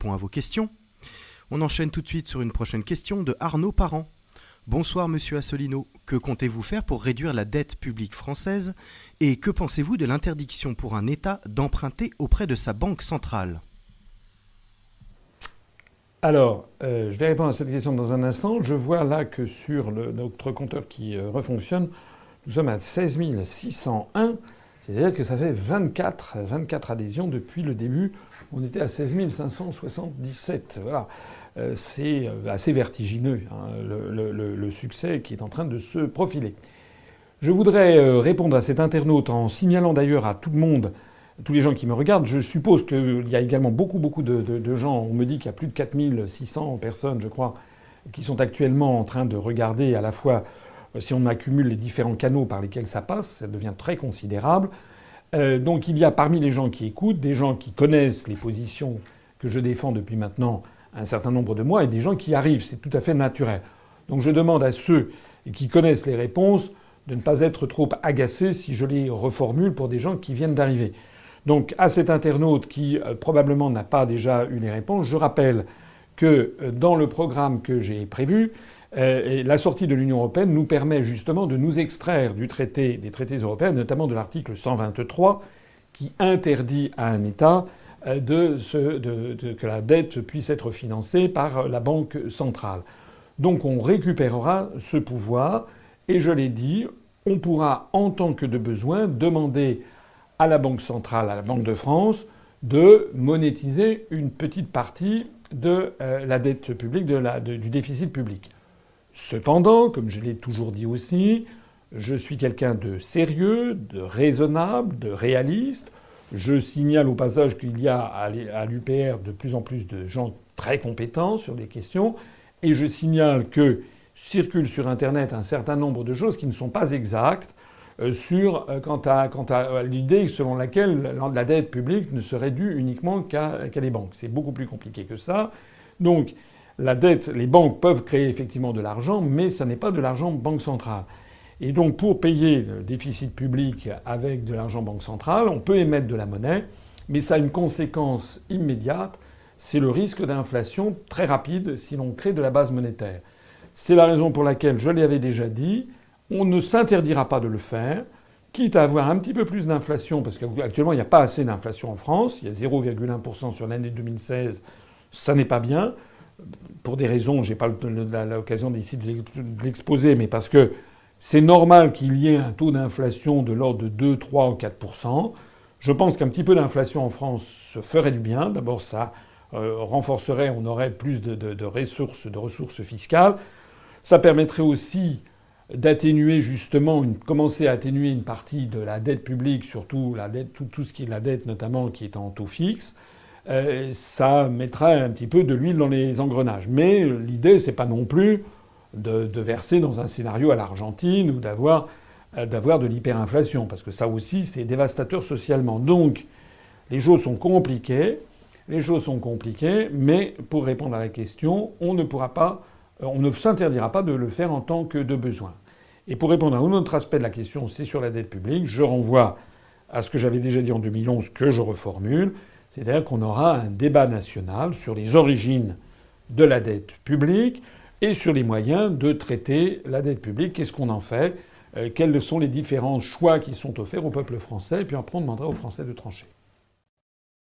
répond à vos questions. On enchaîne tout de suite sur une prochaine question de Arnaud Parent. Bonsoir Monsieur Asselineau, que comptez-vous faire pour réduire la dette publique française et que pensez-vous de l'interdiction pour un État d'emprunter auprès de sa banque centrale ? Alors, je vais répondre à cette question dans un instant. Je vois là que sur notre compteur qui refonctionne, nous sommes à 16 601. C'est-à-dire que ça fait 24 adhésions depuis le début. On était à 16 577. Voilà. C'est assez vertigineux, hein, le succès qui est en train de se profiler. Je voudrais répondre à cet internaute en signalant d'ailleurs à tout le monde, tous les gens qui me regardent. Je suppose qu'il y a également beaucoup de gens. On me dit qu'il y a plus de 4600 personnes, je crois, qui sont actuellement en train de regarder à la fois, si on accumule les différents canaux par lesquels ça passe, ça devient très considérable. Donc il y a parmi les gens qui écoutent des gens qui connaissent les positions que je défends depuis maintenant un certain nombre de mois et des gens qui arrivent. C'est tout à fait naturel. Donc je demande à ceux qui connaissent les réponses de ne pas être trop agacés si je les reformule pour des gens qui viennent d'arriver. Donc à cet internaute qui probablement n'a pas déjà eu les réponses, je rappelle que dans le programme que j'ai prévu, la sortie de l'Union européenne nous permet justement de nous extraire des traités européens, notamment de l'article 123 qui interdit à un État que la dette puisse être financée par la Banque centrale. Donc on récupérera ce pouvoir et je l'ai dit, on pourra en tant que de besoin demander à la Banque centrale, à la Banque de France, de monétiser une petite partie de la dette publique, du déficit public. Cependant, comme je l'ai toujours dit aussi, je suis quelqu'un de sérieux, de raisonnable, de réaliste. Je signale au passage qu'il y a à l'UPR de plus en plus de gens très compétents sur les questions. Et je signale que circulent sur Internet un certain nombre de choses qui ne sont pas exactes quant à l'idée selon laquelle la dette publique ne serait due uniquement qu'à les banques. C'est beaucoup plus compliqué que ça. Donc la dette, les banques peuvent créer effectivement de l'argent, mais ça n'est pas de l'argent banque centrale. Et donc pour payer le déficit public avec de l'argent banque centrale, on peut émettre de la monnaie, mais ça a une conséquence immédiate, c'est le risque d'inflation très rapide si l'on crée de la base monétaire. C'est la raison pour laquelle, je l'avais déjà dit, on ne s'interdira pas de le faire, quitte à avoir un petit peu plus d'inflation, parce qu'actuellement il n'y a pas assez d'inflation en France, il y a 0,1% sur l'année 2016, ça n'est pas bien, pour des raisons, j'ai pas l'occasion ici de l'exposer, mais parce que c'est normal qu'il y ait un taux d'inflation de l'ordre de 2, 3 ou 4%. Je pense qu'un petit peu d'inflation en France se ferait du bien. D'abord, ça renforcerait, on aurait plus de ressources fiscales. Ça permettrait aussi d'atténuer justement, commencer à atténuer une partie de la dette publique, surtout la dette, tout ce qui est la dette notamment qui est en taux fixe. Ça mettra un petit peu de l'huile dans les engrenages. Mais l'idée, c'est pas non plus de verser dans un scénario à l'Argentine ou d'avoir de l'hyperinflation, parce que ça aussi, c'est dévastateur socialement. Donc, les choses sont compliquées, mais pour répondre à la question, on ne s'interdira pas de le faire en tant que de besoin. Et pour répondre à un autre aspect de la question, c'est sur la dette publique, je renvoie à ce que j'avais déjà dit en 2011, que je reformule, c'est-à-dire qu'on aura un débat national sur les origines de la dette publique et sur les moyens de traiter la dette publique. Qu'est-ce qu'on en fait ? Quels sont les différents choix qui sont offerts au peuple français ? Et puis après, on demandera aux Français de trancher.